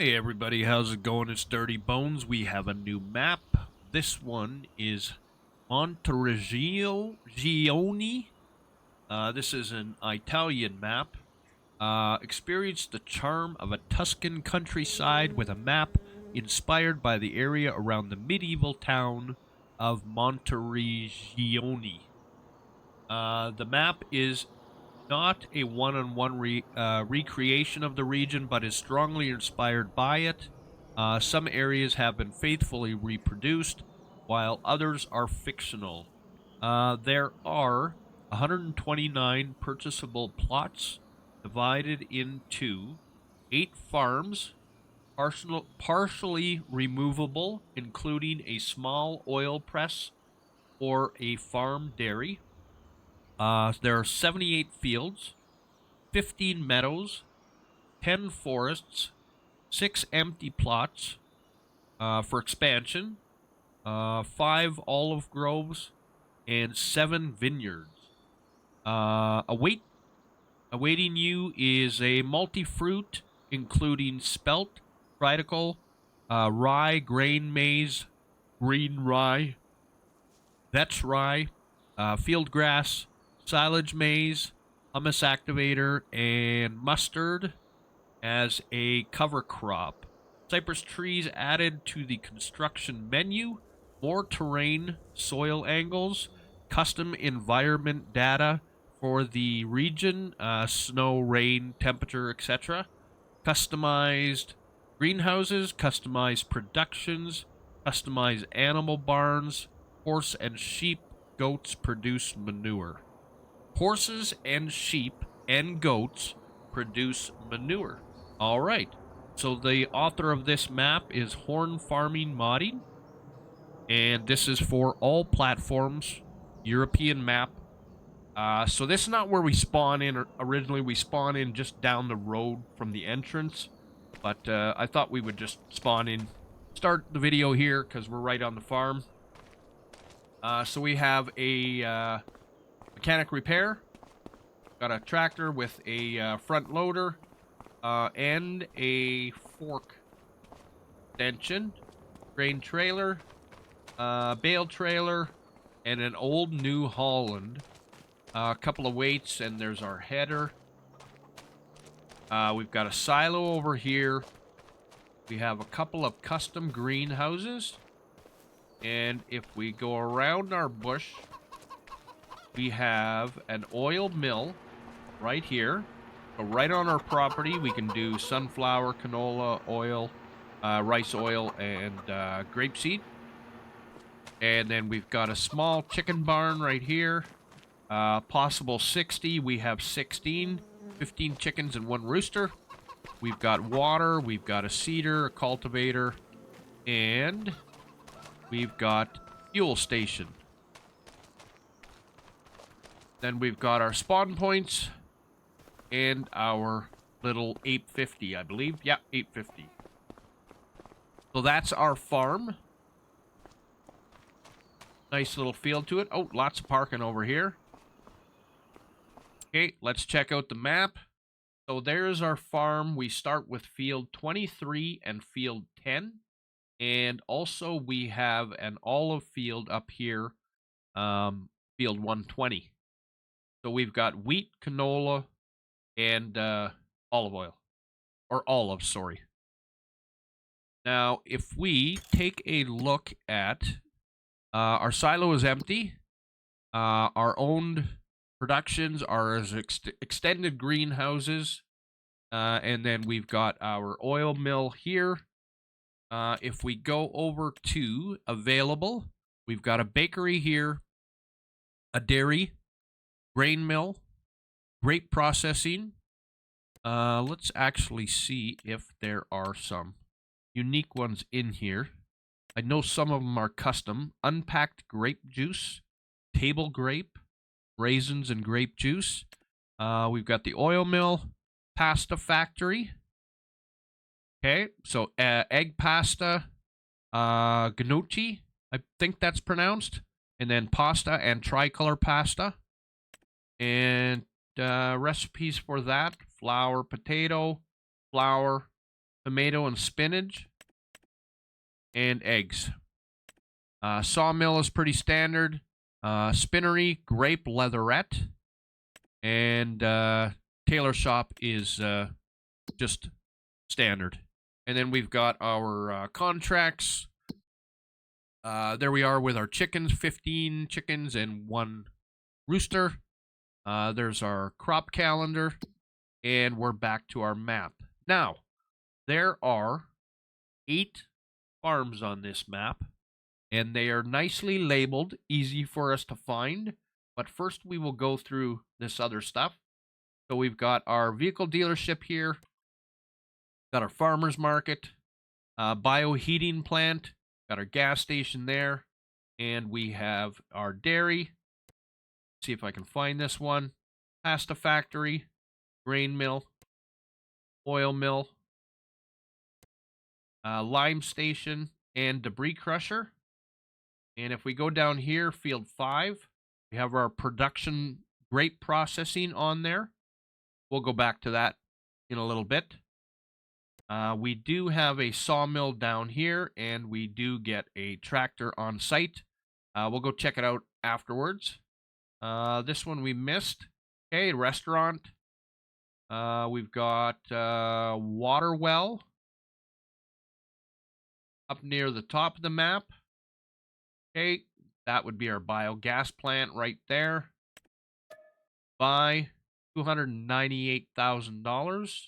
Hey everybody, how's it going? It's Dirty Bones. We have a new map. This one is Monteriggioni. This is an Italian map. Experience the charm of a Tuscan countryside with a map inspired by the area around the medieval town of Monteriggioni. The map is not a one-on-one recreation of the region, but is strongly inspired by it. Some areas have been faithfully reproduced, while others are fictional. There are 129 purchasable plots divided into 8 farms, partially removable, including a small oil press or a farm dairy. There are 78 fields, 15 meadows, 10 forests, 6 empty plots for expansion, 5 olive groves, and 7 vineyards. Awaiting you is a multi-fruit, including spelt, triticale, rye, grain maize, green rye, vetch rye, field grass, silage maize, hummus activator, and mustard as a cover crop. Cypress trees added to the construction menu, more terrain, soil angles, custom environment data for the region, snow, rain, temperature, etc. Customized greenhouses, customized productions, customized animal barns, horse and sheep, goats produce manure. Horses and sheep and goats produce manure. All right. So the author of this map is Horn Farming Modding, and this is for all platforms. European map. So this is not where we spawn in. Originally, we spawn in just down the road from the entrance, but I thought we would just spawn in, start the video here because we're right on the farm. So we have a mechanic repair. Got a tractor with a front loader and a fork extension, grain trailer, bale trailer, and an old New Holland. A couple of weights, and there's our header. We've got a silo over here. We have a couple of custom greenhouses. And if we go around our bush, we have an oil mill right here. So right on our property, we can do sunflower, canola oil, rice oil, and grapeseed. And then we've got a small chicken barn right here. Possible 60. We have 16. 15 chickens and 1 rooster. We've got water. We've got a seeder, a cultivator, and we've got fuel station. Then we've got our spawn points and our little 850, I believe. Yeah, 850. So that's our farm. Nice little field to it. Oh, lots of parking over here. Okay, let's check out the map. So there's our farm. We start with field 23 and field 10. And also we have an olive field up here, field 120. So we've got wheat, canola, and olive oil. Or olives, sorry. Now, if we take a look at our silo is empty. Our owned productions are as extended greenhouses. And then we've got our oil mill here. If we go over to available, we've got a bakery here, a dairy, grain mill, grape processing. Let's actually see if there are some unique ones in here. I know some of them are custom. Unpacked grape juice, table grape, raisins and grape juice. We've got the oil mill, pasta factory. Okay, so egg pasta, gnocchi, I think that's pronounced. And then pasta and tricolor pasta. And recipes for that, flour, potato, flour, tomato and spinach, and eggs. Sawmill is pretty standard. Spinnery, grape leatherette, and tailor shop is just standard. And then we've got our contracts. There we are with our chickens, 15 chickens and 1 rooster. There's our crop calendar, and we're back to our map. Now, there are 8 farms on this map, and they are nicely labeled, easy for us to find. But first, we will go through this other stuff. So we've got our vehicle dealership here, got our farmer's market, bioheating plant, got our gas station there, and we have our dairy. See if I can find this one. Pasta factory, grain mill, oil mill, lime station, and debris crusher. And if we go down here, field 5, we have our production grape processing on there. We'll go back to that in a little bit. We do have a sawmill down here, and we do get a tractor on site. We'll go check it out afterwards. This one we missed. Okay, restaurant. We've got water well up near the top of the map. Okay, that would be our biogas plant right there. Buy $298,000.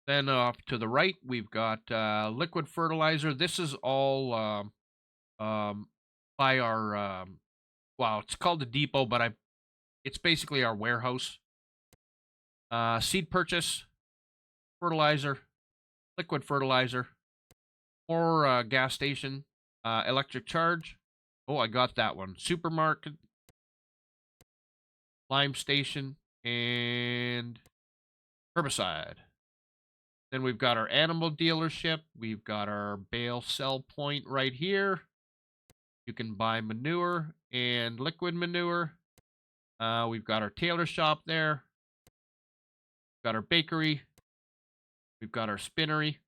Then off to the right, we've got liquid fertilizer. This is all by our, well, it's called the depot, but it's basically our warehouse. Seed purchase, fertilizer, liquid fertilizer, or gas station, electric charge. Oh, I got that one. Supermarket, lime station, and herbicide. Then we've got our animal dealership. We've got our bale sell point right here. You can buy manure and liquid manure. We've got our tailor shop there. We've got our bakery. We've got our spinnery.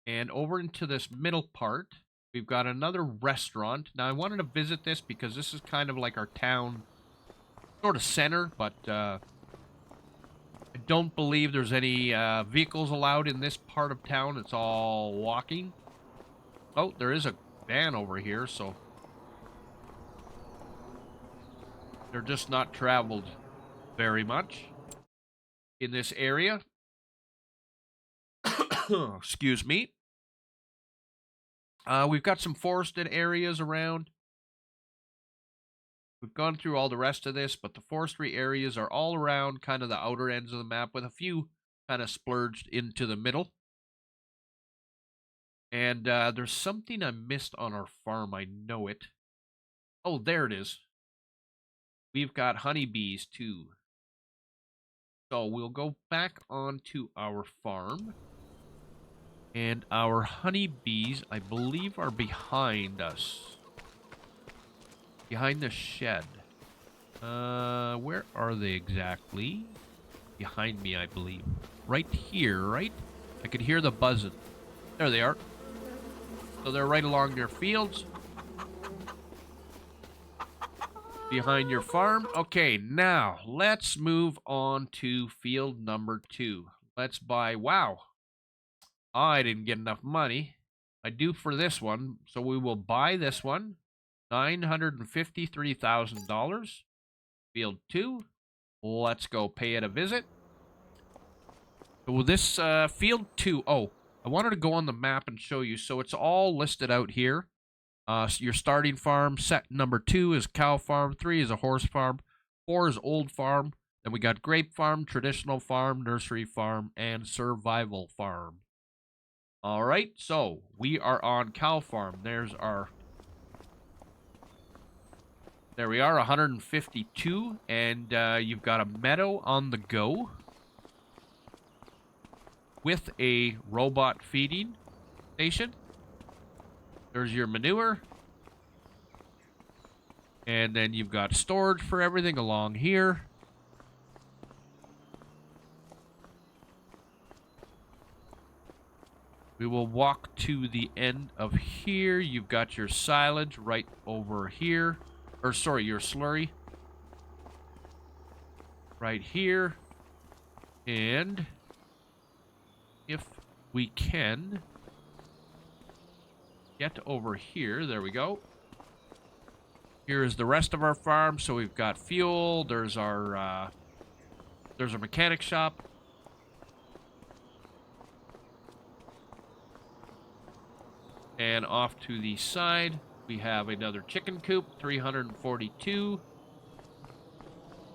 And over into this middle part, we've got another restaurant. Now, I wanted to visit this because this is kind of like our town sort of center, but I don't believe there's any vehicles allowed in this part of town. It's all walking. Oh, there is a van over here, so they're just not traveled very much in this area. Excuse me. We've got some forested areas around. We've gone through all the rest of this, but the forestry areas are all around kind of the outer ends of the map, with a few kind of splurged into the middle. And there's something I missed on our farm. I know it. Oh, there it is. We've got honeybees too. So we'll go back onto our farm. And our honeybees, I believe, are behind us. Behind the shed. Where are they exactly? Behind me, I believe. Right here, right? I could hear the buzzing. There they are. So they're right along their fields. Behind your farm. Okay, now let's move on to field number 2. Let's buy... Wow. I didn't get enough money. I do for this one. So we will buy this one. $953,000. Field 2. Let's go pay it a visit. So this field 2. Oh, I wanted to go on the map and show you. So it's all listed out here. So your starting farm, set number 2 is cow farm, 3 is a horse farm, 4 is old farm. Then we got grape farm, traditional farm, nursery farm, and survival farm. All right, so we are on cow farm. There's our... There we are, 152, and you've got a meadow on the go with a robot feeding station. There's your manure. And then you've got storage for everything along here. We will walk to the end of here. You've got your silage right over here. Or, sorry, your slurry. Right here. And if we can get over here, there we go. Here is the rest of our farm. So we've got fuel. There's our mechanic shop. And off to the side, we have another chicken coop, 342.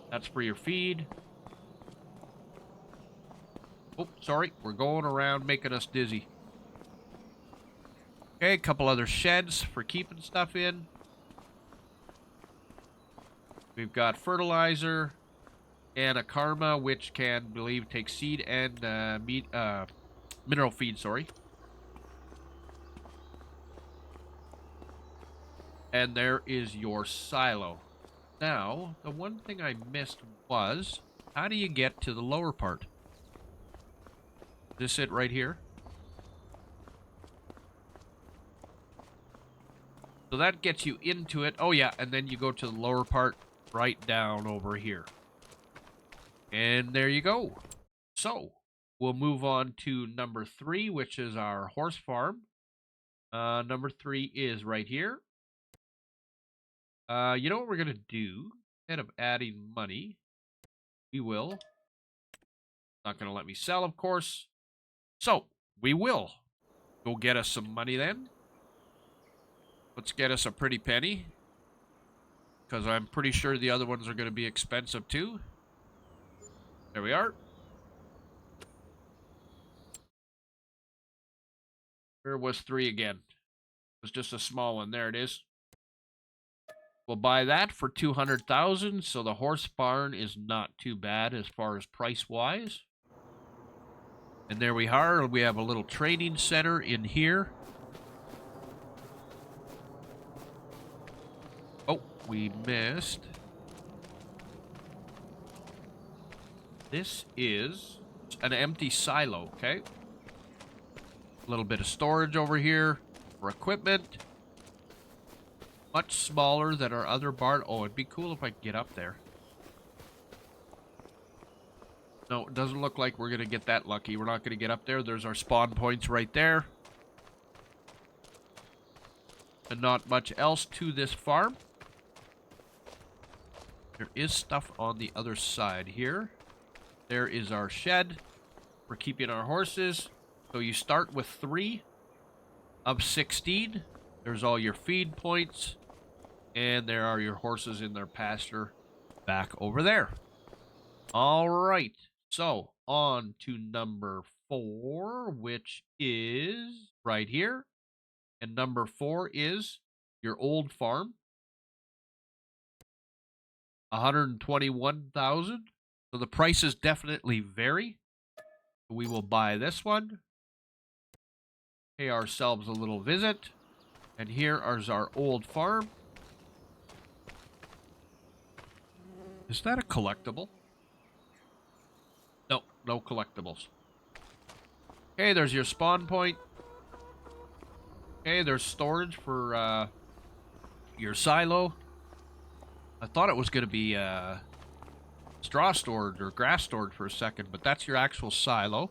That's for your feed. Oh, sorry, we're going around making us dizzy. Okay, a couple other sheds for keeping stuff in. We've got fertilizer and a karma, which can, believe, take seed and mineral feed, sorry. And there is your silo. Now, the one thing I missed was, how do you get to the lower part? Is this it right here? So that gets you into it. Oh yeah, and then you go to the lower part right down over here. And there you go. So, we'll move on to number 3, which is our horse farm. Number 3 is right here. You know what we're going to do? Instead of adding money, we will. Not going to let me sell, of course. So, we will go get us some money then. Let's get us a pretty penny. Because I'm pretty sure the other ones are going to be expensive too. There we are. Where was 3 again? It was just a small one. There it is. We'll buy that for 200,000. So the horse barn is not too bad as far as price-wise. And there we are. We have a little training center in here. Oh, we missed. This is an empty silo, okay? A little bit of storage over here for equipment. Much smaller than our other barn. Oh, it'd be cool if I could get up there. No, it doesn't look like we're going to get that lucky. We're not going to get up there. There's our spawn points right there. And not much else to this farm. There is stuff on the other side here. There is our shed for keeping our horses. So you start with 3 of 16. There's all your feed points. And there are your horses in their pasture back over there. All right. So on to number 4, which is right here. And number 4 is your old farm. 121,000. So the prices definitely vary. We will buy this one. Pay ourselves a little visit. And here is our old farm. Is that a collectible? No, no collectibles. Okay, there's your spawn point. Okay, there's storage for your silo. I thought it was going to be straw storage or grass storage for a second, but that's your actual silo.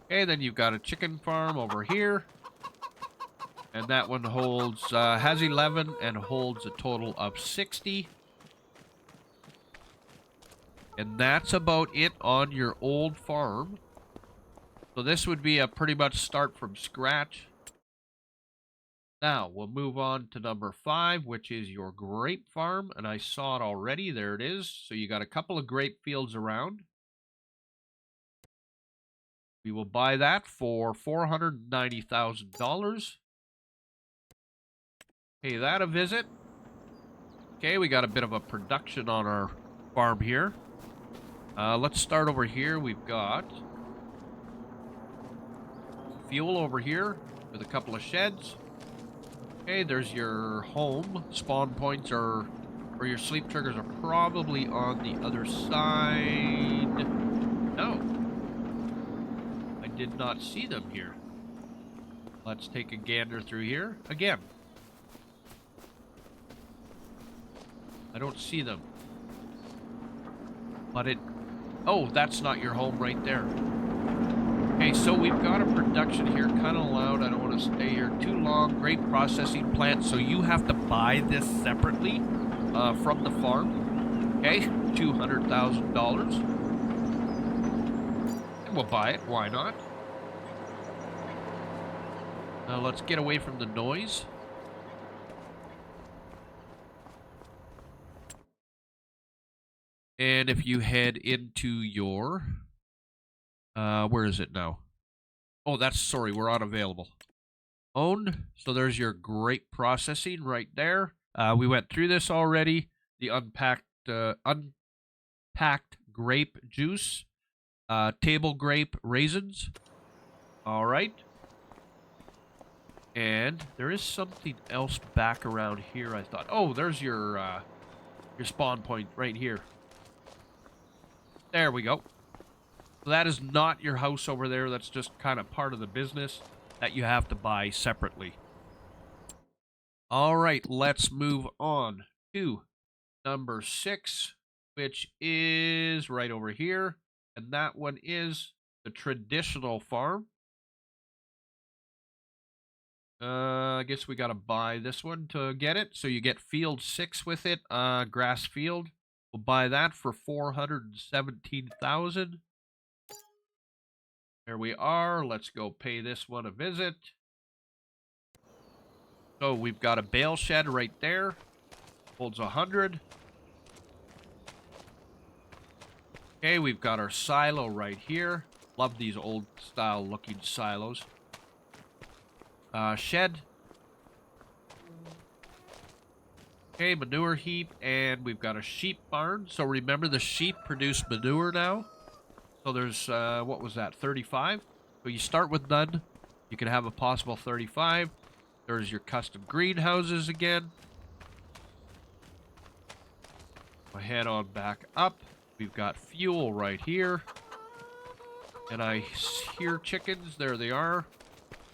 Okay, then you've got a chicken farm over here. And that one holds, has 11 and holds a total of 60. And that's about it on your old farm. So this would be a pretty much start from scratch. Now, we'll move on to number 5, which is your grape farm. And I saw it already. There it is. So you got a couple of grape fields around. We will buy that for $490,000. Pay that a visit. Okay, we got a bit of a production on our farm here. Let's start over here. We've got fuel over here with a couple of sheds. Okay, there's your home. Spawn points are, or your sleep triggers are probably on the other side. No. I did not see them here. Let's take a gander through here again. I don't see them. But it... Oh, that's not your home right there. Okay, so we've got a production here, kind of loud. I don't want to stay here too long. Grape processing plant. So you have to buy this separately from the farm. Okay, $200,000. And we'll buy it. Why not? Now let's get away from the noise. And if you head into your... where is it now? Oh, sorry, we're unavailable. Owned. So there's your grape processing right there. We went through this already. The unpacked grape juice. Table grape raisins. All right. And there is something else back around here, I thought. Oh, there's your spawn point right here. There we go. So that is not your house over there. That's just kind of part of the business that you have to buy separately. All right, let's move on to number 6, which is right over here. And that one is the traditional farm. I guess we got to buy this one to get it. So you get field 6 with it, grass field. We'll buy that for $417,000. There we are. Let's go pay this one a visit. So we've got a bale shed right there. Holds 100. Okay, we've got our silo right here. Love these old style looking silos. Shed. Okay, manure heap, and we've got a sheep barn. So remember, the sheep produce manure now. So there's, what was that, 35? So you start with none. You can have a possible 35. There's your custom greenhouses again. We'll head on back up. We've got fuel right here. And I hear chickens. There they are.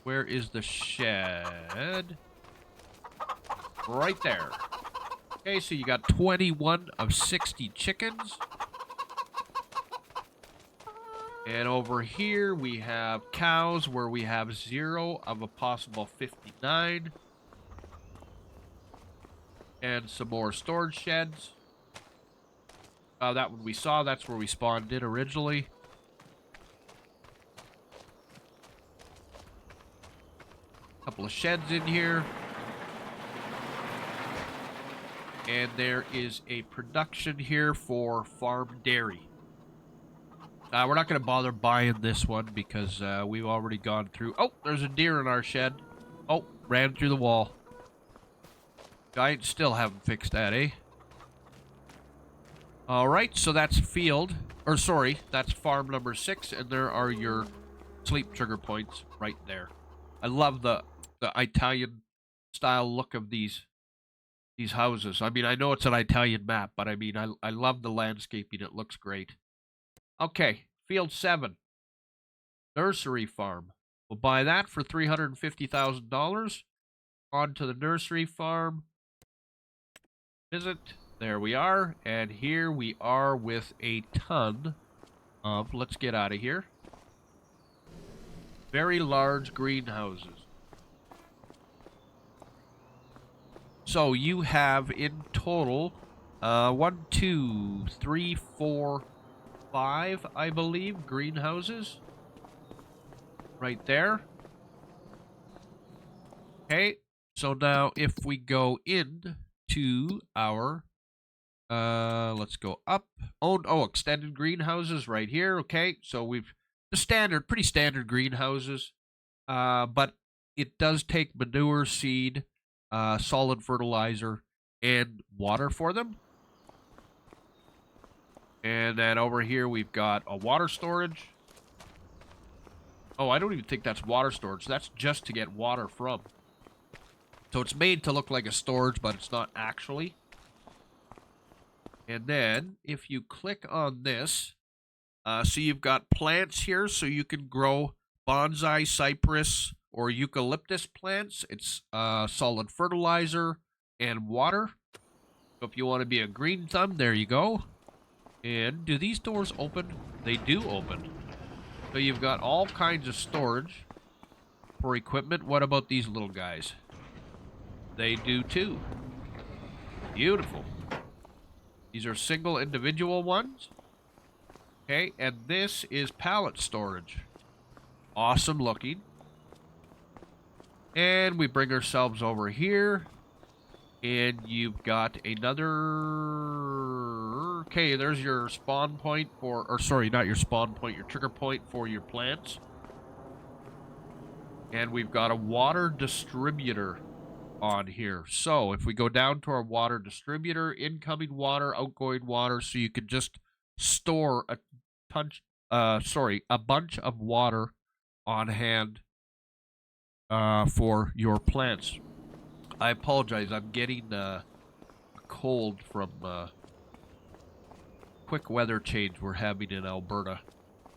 Where is the shed? Right there. Okay, so you got 21 of 60 chickens. And over here we have cows where we have 0 of a possible 59. And some more storage sheds. That one we saw, that's where we spawned in originally. Couple of sheds in here. And there is a production here for farm dairy. We're not going to bother buying this one because we've already gone through... Oh, there's a deer in our shed. Oh, ran through the wall. Giants still haven't fixed that, eh? Alright, so that's field. Or sorry, that's farm number 6. And there are your sleep trigger points right there. I love the Italian style look of these houses. I mean, I know it's an Italian map, but I mean, I love the landscaping. It looks great. Okay, field 7. Nursery farm. We'll buy that for $350,000. On to the nursery farm. Visit. There we are. And here we are with a ton of, let's get out of here, very large greenhouses. So you have in total 1, 2, 3, 4, 5, I believe, greenhouses. Right there. Okay, so now if we go into our, let's go up. Oh, extended greenhouses right here. Okay, so we've the pretty standard greenhouses, but it does take manure, seed, solid fertilizer, and water for them. And then over here we've got a water storage. Oh, I don't even think that's water storage. That's just to get water from. So it's made to look like a storage, but it's not actually. And then if you click on this, so you've got plants here, so you can grow bonsai, cypress, or eucalyptus plants. It's solid fertilizer and water. So if you want to be a green thumb, there you go. And do these doors open? They do open. So you've got all kinds of storage for equipment. What about these little guys? They do too. Beautiful. These are single individual ones. Okay, and this is pallet storage. Awesome looking. And we bring ourselves over here. And you've got another... Okay, there's your spawn point for... Or sorry, not your spawn point, your trigger point for your plants. And we've got a water distributor on here. So if we go down to our water distributor, incoming water, outgoing water, so you can just store a bunch of water on hand for your plants. I apologize, I'm getting a cold from quick weather change we're having in Alberta.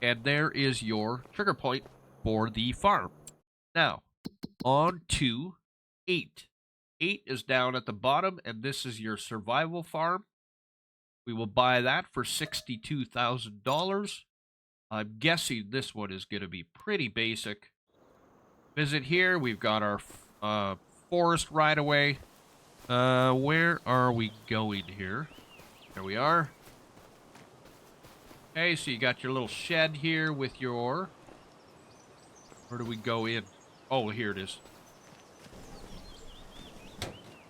And there is your trigger point for the farm. Now, on to 8. 8 is down at the bottom, and this is your survival farm. We will buy that for $62,000. I'm guessing this one is going to be pretty basic. Visit here. We've got our forest right away. Where are we going here? There we are. Okay, so you got your little shed here with your... Where do we go in? Oh, here it is.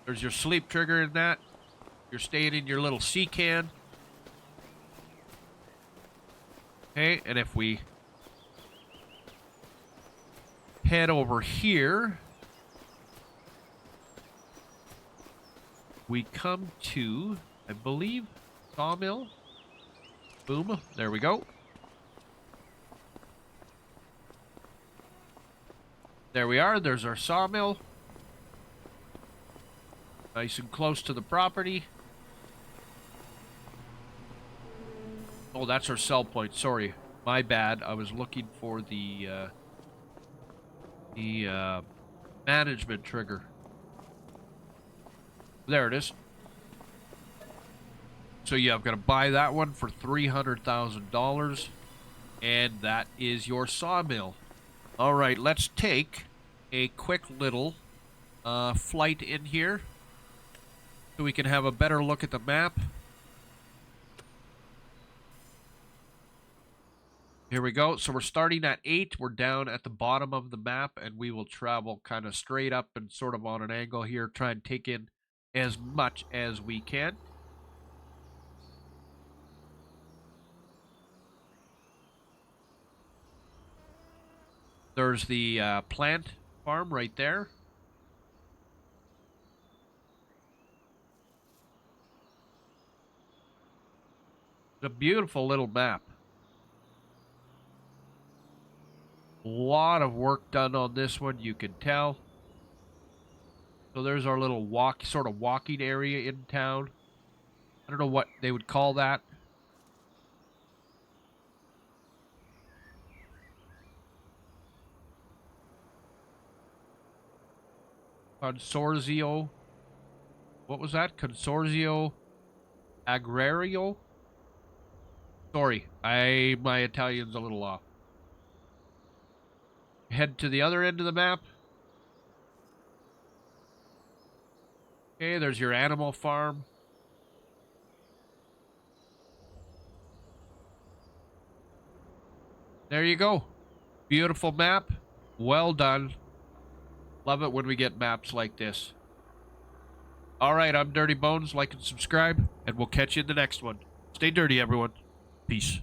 There's your sleep trigger in that. You're staying in your little sea can. Okay, and if we head over here, we come to, I believe, sawmill. Boom, there we go. There we are, there's our sawmill. Nice and close to the property. Oh, that's our sell point. Sorry, my bad. I was looking for the management trigger. There it is. So yeah, I'm gonna buy that one for $300,000, and that is your sawmill. All right, let's take a quick little flight in here, so we can have a better look at the map. Here we go. So we're starting at 8. We're down at the bottom of the map, and we will travel kind of straight up and sort of on an angle here, try and take in as much as we can. There's the plant farm right there. It's a beautiful little map. A lot of work done on this one, you can tell. So there's our little sort of walking area in town. I don't know what they would call that. Consorzio. What was that? Consorzio Agrario? Sorry, my Italian's a little off. Head to the other end of the map. Okay, there's your animal farm. There you go. Beautiful map. Well done. Love it when we get maps like this. All right, I'm Dirty Bones. Like and subscribe, and we'll catch you in the next one. Stay dirty, everyone. Peace.